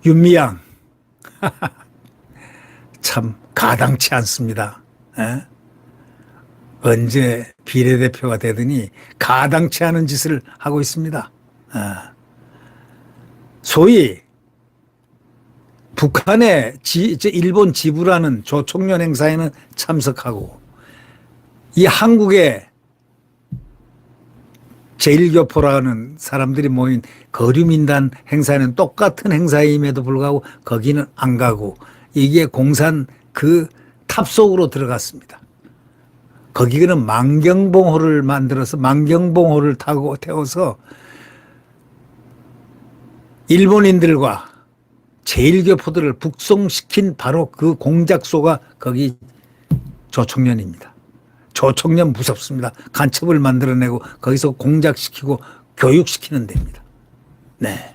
윤미향 참 가당치 않습니다. 에? 언제 비례대표가 되더니 가당치 않은 짓을 하고 있습니다. 소위 북한의 일본 지부라는 조총련 행사에는 참석하고 이 한국의 제1교포라는 사람들이 모인 거류민단 행사는 똑같은 행사임에도 불구하고 거기는 안 가고 이게 공산 그 탑 속으로 들어갔습니다. 거기는 만경봉호를 만들어서 만경봉호를 타고 태워서 일본인들과 제1교포들을 북송시킨 바로 그 공작소가 거기 조총련입니다. 조총련 무섭습니다. 간첩을 만들어내고 거기서 공작시키고 교육시키는 데입니다. 네.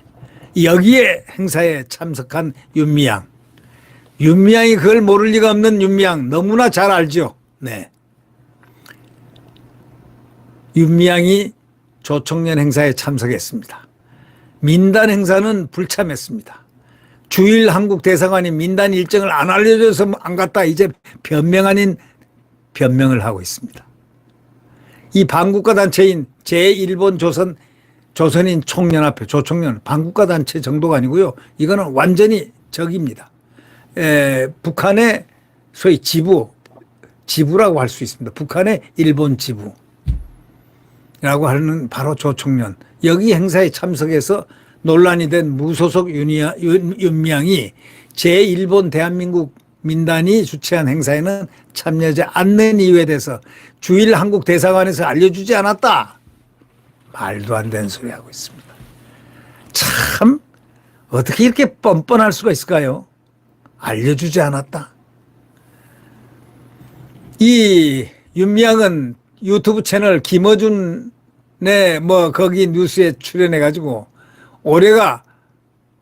여기에 행사에 참석한 윤미향. 윤미향이 그걸 모를 리가 없는 윤미향. 너무나 잘 알죠. 네. 윤미향이 조총련 행사에 참석했습니다. 민단 행사는 불참했습니다. 주일 한국 대사관이 민단 일정을 안 알려줘서 안 갔다 이제 변명 아닌 변명을 하고 있습니다. 이 반국가 단체인 제1본 조선인 총연합회 조총련 반국가 단체 정도가 아니고요. 이거는 완전히 적입니다. 북한의 소위 지부라고 할 수 있습니다. 북한의 일본 지부라고 하는 바로 조총련. 여기 행사에 참석해서 논란이 된 무소속 윤미향이 제1본 대한민국 민단이 주최한 행사에는 참여하지 않는 이유에 대해서 주일 한국 대사관에서 알려주지 않았다. 말도 안 되는 소리 하고 있습니다. 참 어떻게 이렇게 뻔뻔할 수가 있을까요? 알려주지 않았다. 이 윤미향은 유튜브 채널 김어준의 거기 뉴스에 출연해가지고 올해가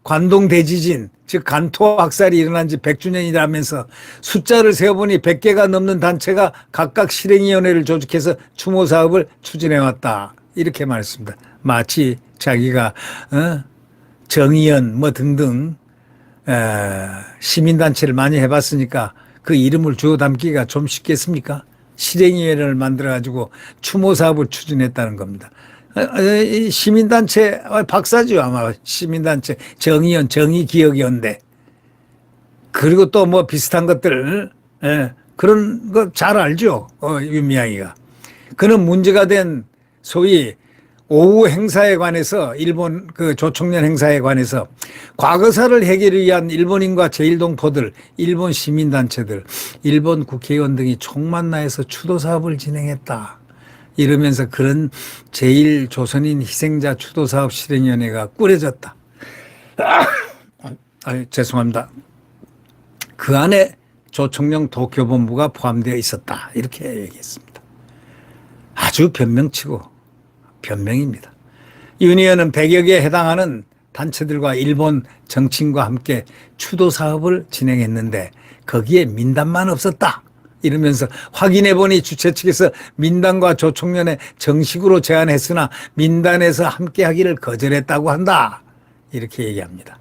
관동 대지진 즉 간토 학살이 일어난 지 100주년이라면서 숫자를 세어보니 100개가 넘는 단체가 각각 실행위원회를 조직해서 추모 사업을 추진해왔다. 이렇게 말했습니다. 마치 자기가 정의연 등등 시민단체를 많이 해봤으니까 그 이름을 주워 담기가 좀 쉽겠습니까? 실행위원회를 만들어가지고 추모 사업을 추진했다는 겁니다. 시민단체 박사죠 아마. 시민단체 정의연 정의기억연대 그리고 또 비슷한 것들 그런 거 잘 알죠. 윤미향이가. 그는 문제가 된 소위 오후 행사에 관해서 일본 그 조총련 행사에 관해서 과거사를 해결을 위한 일본인과 제1동포들, 일본 시민단체들, 일본 국회의원 등이 총만나해서 추도 사업을 진행했다. 이러면서 그런 제1조선인 희생자 추도사업 실행위원회가 꾸려졌다. 죄송합니다. 그 안에 조총련 도쿄본부가 포함되어 있었다. 이렇게 얘기했습니다. 아주 변명치고 변명입니다. 윤 의원은 100여 개에 해당하는 단체들과 일본 정치인과 함께 추도사업을 진행했는데 거기에 민단만 없었다. 이러면서 확인해보니 주최 측에서 민단과 조총련에 정식으로 제안했으나 민단에서 함께하기를 거절했다고 한다. 이렇게 얘기합니다.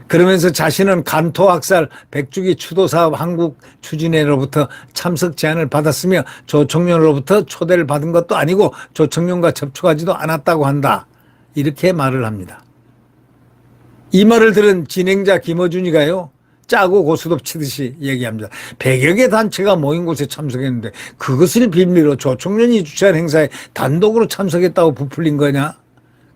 그러면서 자신은 간토 학살 100주기 추도사업 한국 추진회로부터 참석 제안을 받았으며 조총련으로부터 초대를 받은 것도 아니고 조총련과 접촉하지도 않았다고 한다. 이렇게 말을 합니다. 이 말을 들은 진행자 김어준이가요. 짜고 고스톱 치듯이 얘기합니다. 100여 개 단체가 모인 곳에 참석했는데 그것을 빌미로 조총련이 주최한 행사에 단독으로 참석했다고 부풀린 거냐?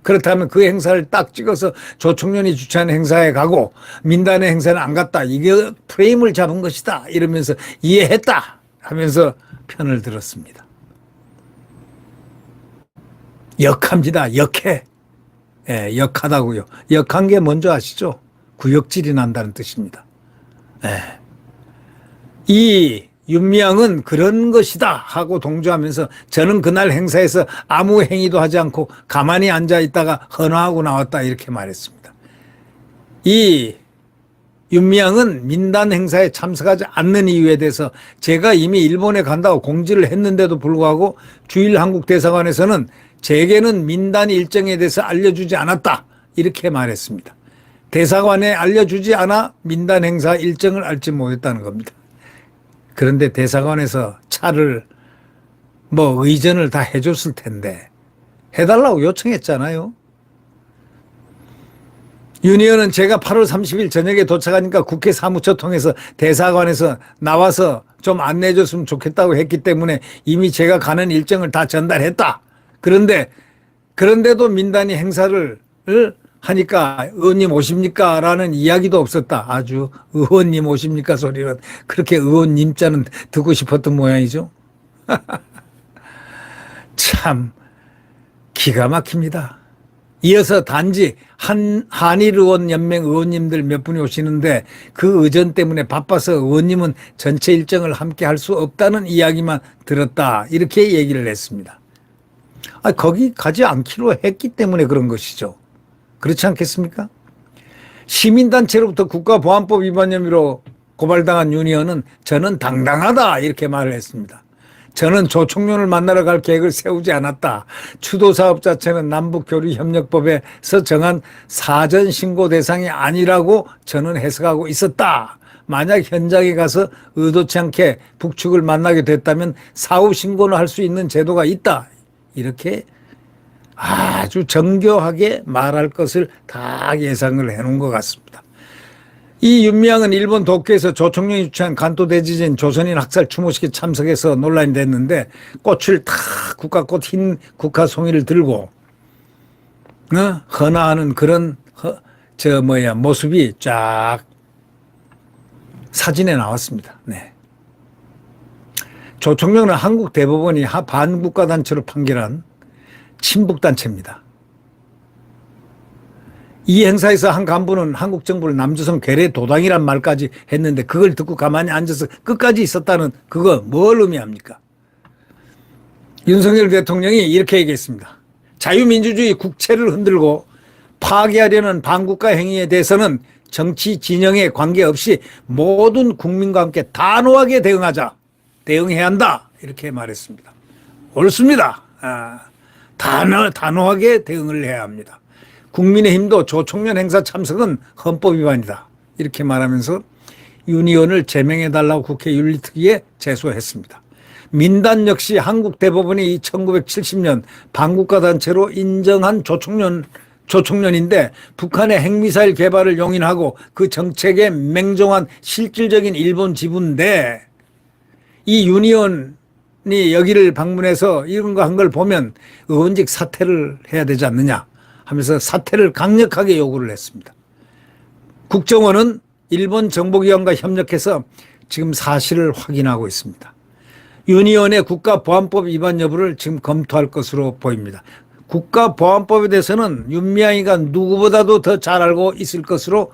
그렇다면 그 행사를 딱 찍어서 조총련이 주최한 행사에 가고 민단의 행사는 안 갔다. 이게 프레임을 잡은 것이다. 이러면서 이해했다 하면서 편을 들었습니다. 역합니다. 역해. 예, 역하다고요. 역한 게 뭔지 아시죠? 구역질이 난다는 뜻입니다. 예. 이 윤미향은 그런 것이다 하고 동조하면서 저는 그날 행사에서 아무 행위도 하지 않고 가만히 앉아 있다가 헌화하고 나왔다 이렇게 말했습니다. 이 윤미향은 민단 행사에 참석하지 않는 이유에 대해서 제가 이미 일본에 간다고 공지를 했는데도 불구하고 주일 한국 대사관에서는 제게는 민단 일정에 대해서 알려주지 않았다. 이렇게 말했습니다. 대사관에 알려주지 않아 민단 행사 일정을 알지 못했다는 겁니다. 그런데 대사관에서 차를 의전을 다 해줬을 텐데 해달라고 요청했잖아요. 윤 의원은 제가 8월 30일 저녁에 도착하니까 국회 사무처 통해서 대사관에서 나와서 좀 안내해 줬으면 좋겠다고 했기 때문에 이미 제가 가는 일정을 다 전달했다. 그런데도 민단이 행사를 하니까 의원님 오십니까? 라는 이야기도 없었다. 아주 의원님 오십니까? 소리는 그렇게 의원님자는 듣고 싶었던 모양이죠. 참 기가 막힙니다. 이어서 단지 한일의원연맹 의원님들 몇 분이 오시는데 그 의전 때문에 바빠서 의원님은 전체 일정을 함께 할 수 없다는 이야기만 들었다. 이렇게 얘기를 했습니다. 거기 가지 않기로 했기 때문에 그런 것이죠. 그렇지 않겠습니까? 시민단체로부터 국가보안법 위반 혐의로 고발당한 윤 의원은 저는 당당하다 이렇게 말을 했습니다. 저는 조총련을 만나러 갈 계획을 세우지 않았다. 추도사업 자체는 남북교류협력법에서 정한 사전 신고 대상이 아니라고 저는 해석하고 있었다. 만약 현장에 가서 의도치 않게 북측을 만나게 됐다면 사후 신고를 할 수 있는 제도가 있다. 이렇게 아주 정교하게 말할 것을 다 예상을 해놓은 것 같습니다. 이 윤미향은 일본 도쿄에서 조총련이 주최한 간도 대지진 조선인 학살 추모식에 참석해서 논란이 됐는데 꽃을 다 국가꽃 흰 국화송이를 들고 헌화하는 그런 모습이 쫙 사진에 나왔습니다. 네. 조총련은 한국 대법원이 반국가단체로 판결한 친북단체입니다. 이 행사에서 한 간부는 한국 정부를 남조선 괴뢰 도당이란 말까지 했는데 그걸 듣고 가만히 앉아서 끝까지 있었다는 그거 뭘 의미합니까? 윤석열 대통령이 이렇게 얘기했습니다. 자유민주주의 국채를 흔들고 파괴하려는 반국가 행위에 대해서는 정치 진영에 관계없이 모든 국민과 함께 단호하게 대응해야 한다. 이렇게 말했습니다. 옳습니다. 단호하게 대응을 해야 합니다. 국민의힘도 조총련 행사 참석은 헌법 위반이다. 이렇게 말하면서 윤 의원을 제명해달라고 국회 윤리특위에 제소했습니다. 민단 역시 한국 대법원이 1970년 반국가 단체로 인정한 조총련인데 북한의 핵미사일 개발을 용인하고 그 정책에 맹종한 실질적인 일본 지부인데 이 윤 의원이 여기를 방문해서 이런 거 한 걸 보면 의원직 사퇴를 해야 되지 않느냐 하면서 사퇴를 강력하게 요구를 했습니다. 국정원은 일본 정보기관과 협력해서 지금 사실을 확인하고 있습니다. 윤 의원의 국가보안법 위반 여부를 지금 검토할 것으로 보입니다. 국가보안법에 대해서는 윤미향이가 누구보다도 더 잘 알고 있을 것으로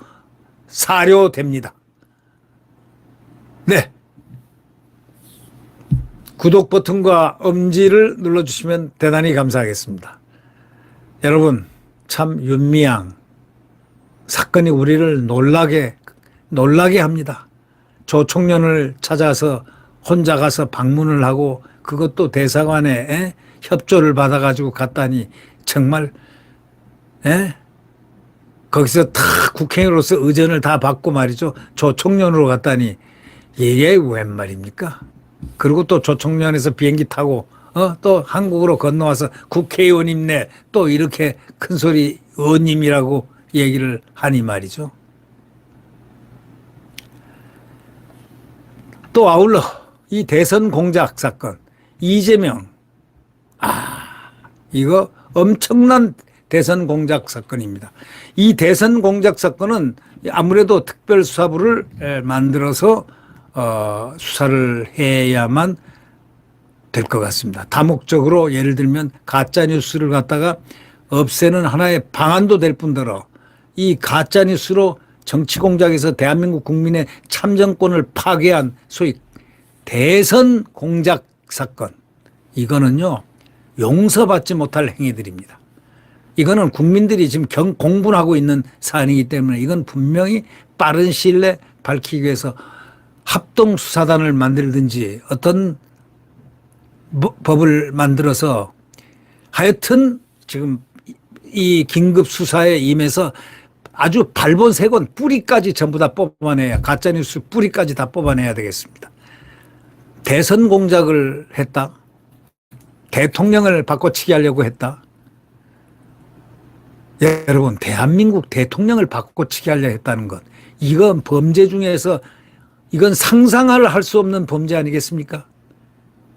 사료됩니다. 네. 구독 버튼과 엄지를 눌러주시면 대단히 감사하겠습니다. 여러분, 참 윤미향 사건이 우리를 놀라게 합니다. 조총련을 찾아서 혼자 가서 방문을 하고 그것도 대사관에 협조를 받아가지고 갔다니 정말 거기서 다 국회의원으로서 의전을 다 받고 말이죠. 조총련으로 갔다니 이게 웬 말입니까? 그리고 또 조총련에서 비행기 타고 또 한국으로 건너와서 국회의원님네 또 이렇게 큰 소리 의원님이라고 얘기를 하니 말이죠. 또 아울러 이 대선 공작 사건 이재명 이거 엄청난 대선 공작 사건입니다. 이 대선 공작 사건은 아무래도 특별수사부를 만들어서 수사를 해야만 될 것 같습니다. 다목적으로 예를 들면 가짜뉴스를 갖다가 없애는 하나의 방안도 될 뿐더러 이 가짜뉴스로 정치공작에서 대한민국 국민의 참정권을 파괴한 소위 대선 공작 사건 이거는요 용서받지 못할 행위들입니다. 이거는 국민들이 지금 공분하고 있는 사안이기 때문에 이건 분명히 빠른 시일 내에 밝히기 위해서 합동수사단을 만들든지 어떤 법을 만들어서 하여튼 지금 이 긴급 수사에 임해서 아주 발본색원 뿌리까지 전부 다 뽑아내야, 가짜뉴스 뿌리까지 다 뽑아내야 되겠습니다. 대선 공작을 했다. 대통령을 바꿔치기 하려고 했다. 여러분, 대한민국 대통령을 바꿔치기 하려 했다는 것, 이건 범죄 중에서 이건 상상을 할 수 없는 범죄 아니겠습니까?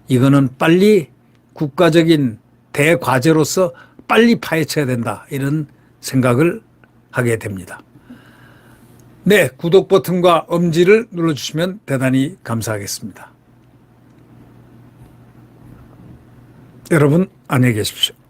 이거는 빨리 국가적인 대과제로서 빨리 파헤쳐야 된다, 이런 생각을 하게 됩니다. 네, 구독 버튼과 엄지를 눌러주시면 대단히 감사하겠습니다. 여러분, 안녕히 계십시오.